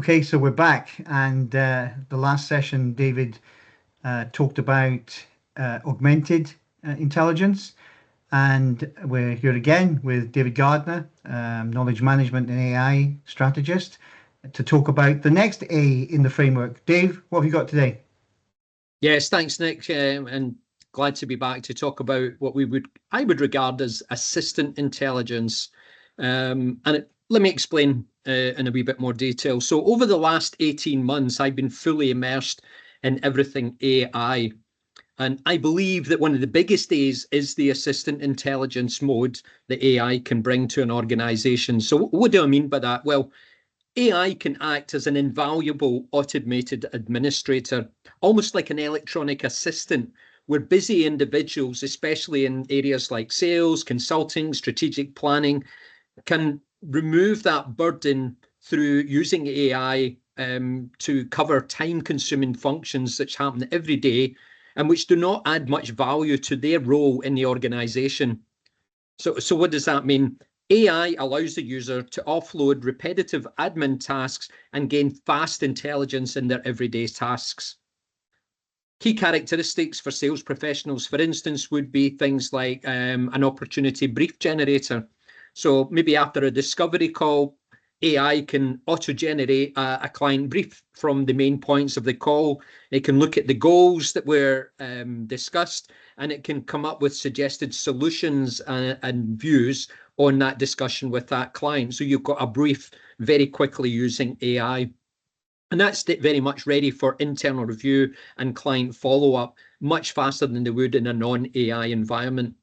Okay, so we're back, and the last session, David talked about augmented intelligence, and we're here again with David Gardiner, knowledge management and AI strategist, to talk about the next A in the framework. Dave, what have you got today? Yes, thanks, Nick, and glad to be back to talk about what I would regard as assistant intelligence. Let me explain in a wee bit more detail. So over the last 18 months, I've been fully immersed in everything AI. And I believe that one of the biggest A's is the assistant intelligence mode that AI can bring to an organization. So what do I mean by that? Well, AI can act as an invaluable automated administrator, almost like an electronic assistant, where busy individuals, especially in areas like sales, consulting, strategic planning, can remove that burden through using AI to cover time-consuming functions that happen every day and which do not add much value to their role in the organization. So what does that mean? AI allows the user to offload repetitive admin tasks and gain fast intelligence in their everyday tasks. Key characteristics for sales professionals, for instance, would be things like an opportunity brief generator. So maybe after a discovery call, AI can auto-generate a client brief from the main points of the call. It can look at the goals that were discussed, and it can come up with suggested solutions and views on that discussion with that client. So you've got a brief very quickly using AI. And that's very much ready for internal review and client follow-up much faster than they would in a non-AI environment.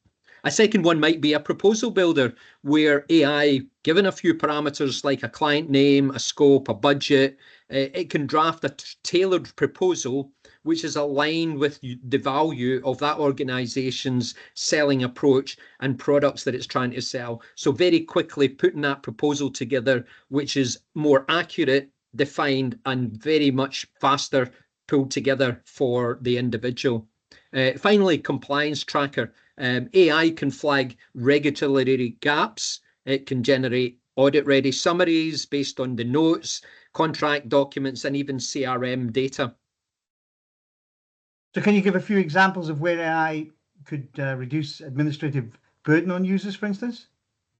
A second one might be a proposal builder, where AI, given a few parameters like a client name, a scope, a budget, it can draft a tailored proposal which is aligned with the value of that organization's selling approach and products that it's trying to sell. So very quickly putting that proposal together, which is more accurate, defined, and very much faster pulled together for the individual. Finally, compliance tracker. AI can flag regulatory gaps. It can generate audit-ready summaries based on the notes, contract documents, and even CRM data. So can you give a few examples of where AI could reduce administrative burden on users, for instance?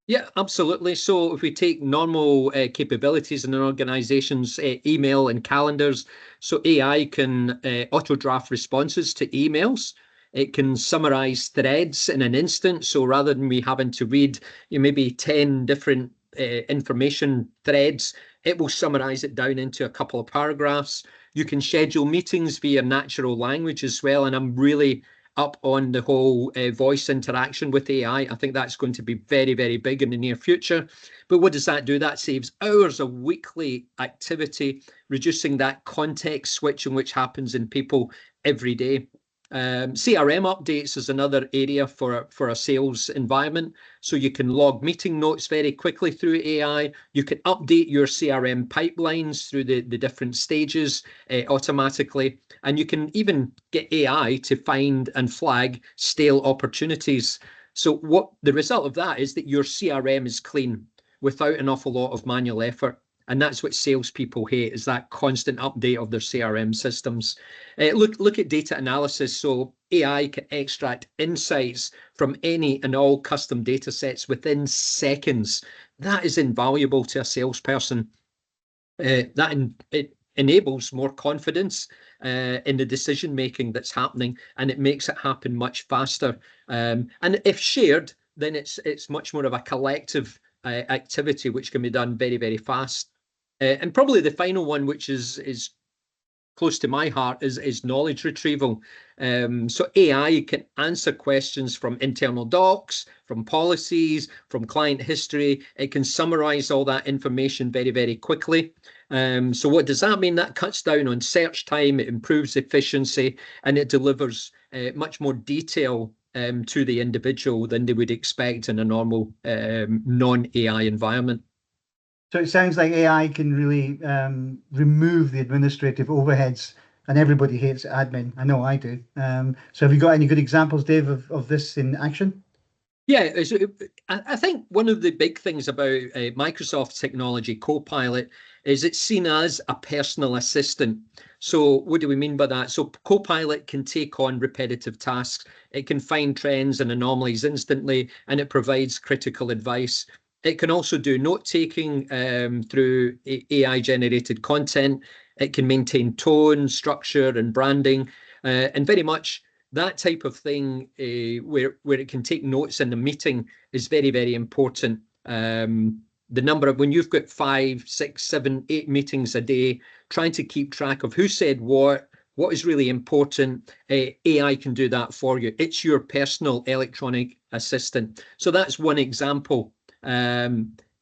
Yeah, absolutely. So if we take normal capabilities in an organization's email and calendars, so AI can auto-draft responses to emails. It can summarize threads in an instant. So rather than me having to read maybe 10 different information threads, it will summarize it down into a couple of paragraphs. You can schedule meetings via natural language as well. And I'm really up on the whole voice interaction with AI. I think that's going to be very, very big in the near future. But what does that do? That saves hours of weekly activity, reducing that context switching which happens in people every day. CRM updates is another area for a sales environment. So you can log meeting notes very quickly through AI. You can update your CRM pipelines through the different stages automatically. And you can even get AI to find and flag stale opportunities. So what the result of that is that your CRM is clean without an awful lot of manual effort. And that's what salespeople hate, is that constant update of their CRM systems. Look at data analysis. So AI can extract insights from any and all custom data sets within seconds. That is invaluable to a salesperson. It enables more confidence in the decision making that's happening, and it makes it happen much faster. And if shared, then it's much more of a collective activity which can be done very, very fast. And probably the final one, which is close to my heart, is knowledge retrieval. So AI can answer questions from internal docs, from policies, from client history. It can summarize all that information very, very quickly. So what does that mean? That cuts down on search time, it improves efficiency, and it delivers much more detail to the individual than they would expect in a normal non-AI environment. So it sounds like AI can really remove the administrative overheads, and everybody hates admin. I know I do. So have you got any good examples, Dave, of this in action? Yeah, I think one of the big things about Microsoft technology, Copilot, is it's seen as a personal assistant. So what do we mean by that? So Copilot can take on repetitive tasks. It can find trends and anomalies instantly, and it provides critical advice. It can also do note-taking through AI-generated content. It can maintain tone, structure, and branding, and very much that type of thing where it can take notes in the meeting is very, very important. The number of when you've got 5, 6, 7, 8 meetings a day, trying to keep track of who said what is really important, AI can do that for you. It's your personal electronic assistant. So that's one example.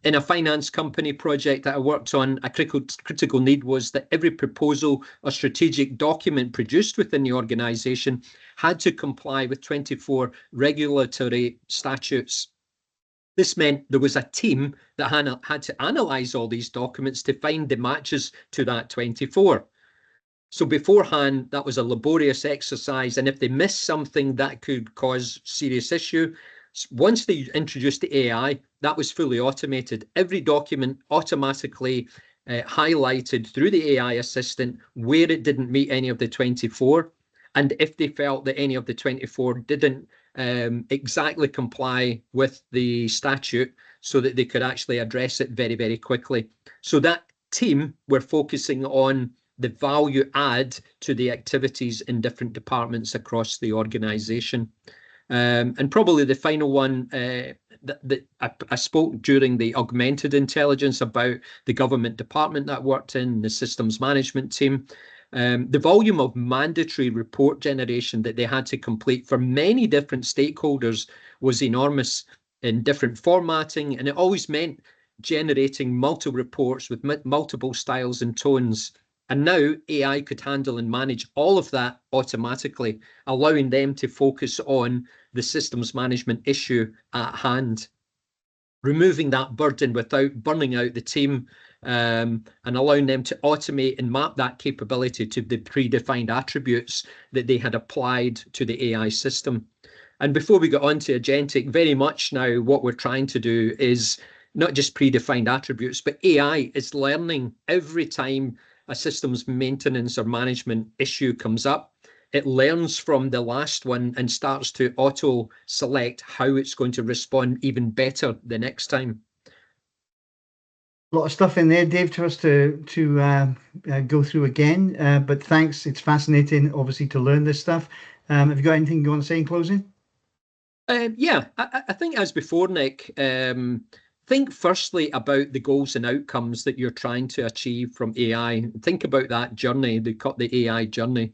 In a finance company project that I worked on, a critical need was that every proposal or strategic document produced within the organization had to comply with 24 regulatory statutes. This meant there was a team that had to analyze all these documents to find the matches to that 24. So beforehand, that was a laborious exercise. And if they missed something, that could cause serious issue. Once they introduced the AI, that was fully automated. Every document automatically highlighted through the AI assistant where it didn't meet any of the 24. And if they felt that any of the 24 didn't exactly comply with the statute, so that they could actually address it very, very quickly. So that team were focusing on the value add to the activities in different departments across the organization. And probably the final one that I spoke during the Augmented Intelligence about the government department that I worked in, the systems management team. The volume of mandatory report generation that they had to complete for many different stakeholders was enormous in different formatting, and it always meant generating multiple reports with multiple styles and tones. And now AI could handle and manage all of that automatically, allowing them to focus on the systems management issue at hand, removing that burden without burning out the team, and allowing them to automate and map that capability to the predefined attributes that they had applied to the AI system. And before we get on to Agentic, very much now what we're trying to do is not just predefined attributes, but AI is learning every time a systems maintenance or management issue comes up. It learns from the last one and starts to auto select how it's going to respond even better the next time. A lot of stuff in there, Dave, to us to go through again. But thanks. It's fascinating, obviously, to learn this stuff. Have you got anything you want to say in closing? Yeah, I think as before, Nick, think firstly about the goals and outcomes that you're trying to achieve from AI. Think about that journey, the AI journey.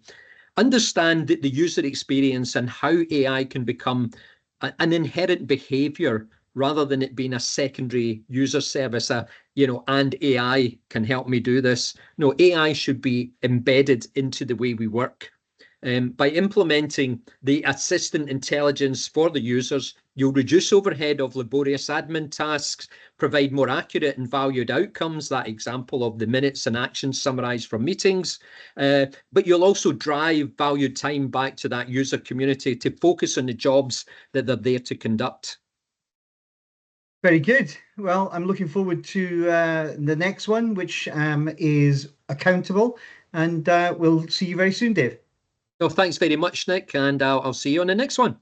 Understand the user experience and how AI can become an inherent behavior rather than it being a secondary user service, and AI can help me do this. No, AI should be embedded into the way we work. By implementing the assistant intelligence for the users, you'll reduce overhead of laborious admin tasks, provide more accurate and valued outcomes, that example of the minutes and actions summarized from meetings, but you'll also drive valued time back to that user community to focus on the jobs that they're there to conduct. Very good. Well, I'm looking forward to the next one, which is accountable, and we'll see you very soon, Dave. Well, thanks very much, Nick, and I'll see you on the next one.